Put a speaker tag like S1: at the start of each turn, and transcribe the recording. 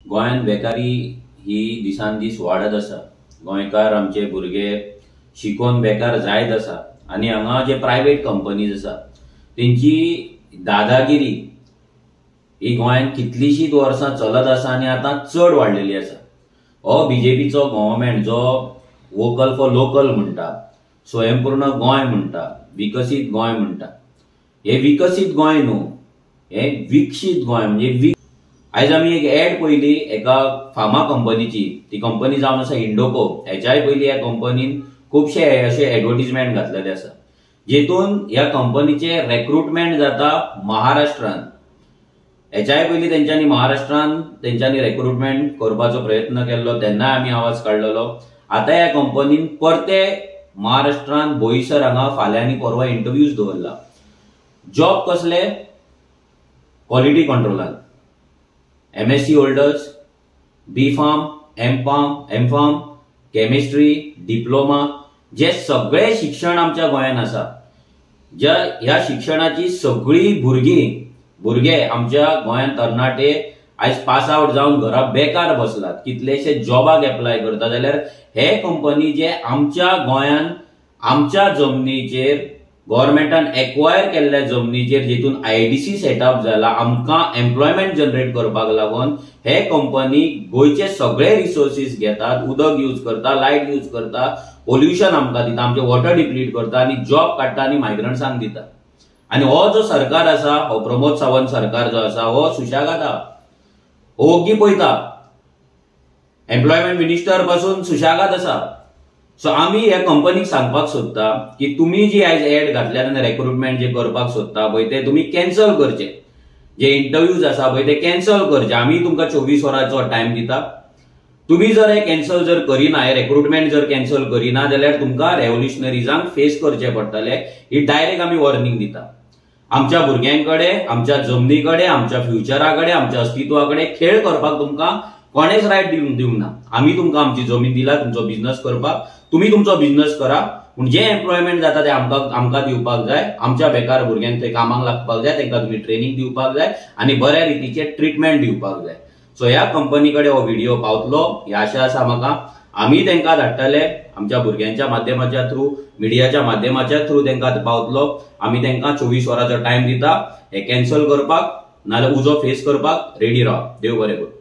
S1: गोंयांत बेकारी ही दिसान दीस वाडत आसा। गोंयकार आमचे भुरगे शिकून बेकार जायत आसा आनी हांगा जे प्रायवेट कंपनीज आसा तेंची दादागिरी ही गोंयांत कितलीशीच वर्सां चलत आसा आनी आतां चड वाडलेली आसा। हो बीजेपीचो गव्हर्नमेंट जो वोकल फॉर लोकल म्हणटा, स्वयंपूर्ण गोंय म्हणटा, विकसीत गोंय म्हणटा, हे विकसीत गोंय न्हू, हे विकसीत गोंय म्हणजे आयज आमी एक एड पयली एका फार्मा कंपनीची, ती कंपनी जावन आसा इंडोको। हेच्याय पयली ह्या कंपनीन खुबशे अशे एडवर्टिजमेंट घातलेले आसा जेतून ह्या कंपनीचे रिक्रुटमेंट जाता महाराष्ट्रान। हेच्याय पयली तेंच्यांनी महाराष्ट्रान तेंच्यांनी रिक्रुटमेंट करपाचो प्रयत्न केल्लो, तेन्नाय आमी आवाज काडलेलो। आता ह्या कंपनीन परते महाराष्ट्रान बोईसर हांगा फाल्यां आनी परवा इंटरव्यूज दवरला। जॉब कसले? क्वालिटी कंट्रोलान, MSc holders, B.Pharm, M.Pharm, chemistry, diploma, जे सगळे शिक्षण आमच्या गोंयांत आसा, ह्या शिक्षणाची सगळी भुरगे आमच्या गोंयांत तरणाटे आयज पास आउट जावन घरा बेकार बसलात, कितलेशे जॉबाक एप्लाय करता। जाल्यार हे कंपनी जे आमच्या गोंयांत आमच्या जमनीचेर गव्हर्नमेंटान एक्वायर केल्ल्या जमनीचेर जेतून IDC सेटअप जाला आमकां एम्प्लॉयमेंट जनरेट करपाक लागून, हे कंपनी गोंयचे सगळे रिसोर्सीस घेतात, उदक यूज करता, लायट यूज करता, पोल्युशन आमकां दिता, आमचे वॉटर डिप्लीट करता आनी जॉब काडटा आनी मायग्रंट्सांक दिता। आनी हो जो सरकार आसा, हो प्रमोद सावंत सरकार जो आसा, हो सुशागाद आहा, हो ओग्गी पळयता, एम्प्लॉयमेंट मिनिस्टर पासून सुशागाद आसा। सो आमी ह्या कंपनीक सांगपाक सोदता की तुम्ही जी आयज एड घातल्यात आनी रिक्रुटमेंट जे करपाक सोदता पळय ते तुम्ही कॅन्सल करचे। जे इंटरव्यूज आसा पळय ते कॅन्सल करचे। आमी तुमकां 24 वरांचो टायम दिता। तुम्ही जर हे कॅन्सल जर करिना, हे रिक्रुटमेंट जर कॅन्सल करिना जाल्यार तुमकां रेव्होल्युशनरीजांक फेस करचे पडटले। ही डायरेक्ट आमी वॉर्निंग दिता। आमच्या भुरग्यांकडे, आमच्या जमनीकडे, आमच्या फ्युचराकडे, आमच्या अस्तित्वाकडे खेळ करपाक तुमकां कोणेच रायट दिवंक ना। आमी तुमकां आमची जमीन दिला तुमचो बिझनेस करपाक, तुम्ही तुमचो बिझनेस करा, पूण जे एम्प्लॉयमेंट जाता ते आमकां दिवपाक जाय। आमच्या बेकार भुरग्यांक ते कामाक लागपाक जाय, तांकां तुम्ही ट्रेनिंग दिवपाक जाय आनी बऱ्या रितीचे ट्रीटमेंट दिवपाक जाय। सो ह्या कंपनी कडेन हो व्हिडिओ पावतलो ही आशा आसा म्हाका। आमी तांकां धाडटले आमच्या भुरग्यांच्या माध्यमाच्या थ्रू, मिडियाच्या माध्यमाच्या थ्रू तांकां पावतलो। आमी तांकां 24 वरांचो टायम दिता हे कॅन्सल करपाक, नाल्यार उजो फेस करपाक रेडी राव। देव बरें करूं।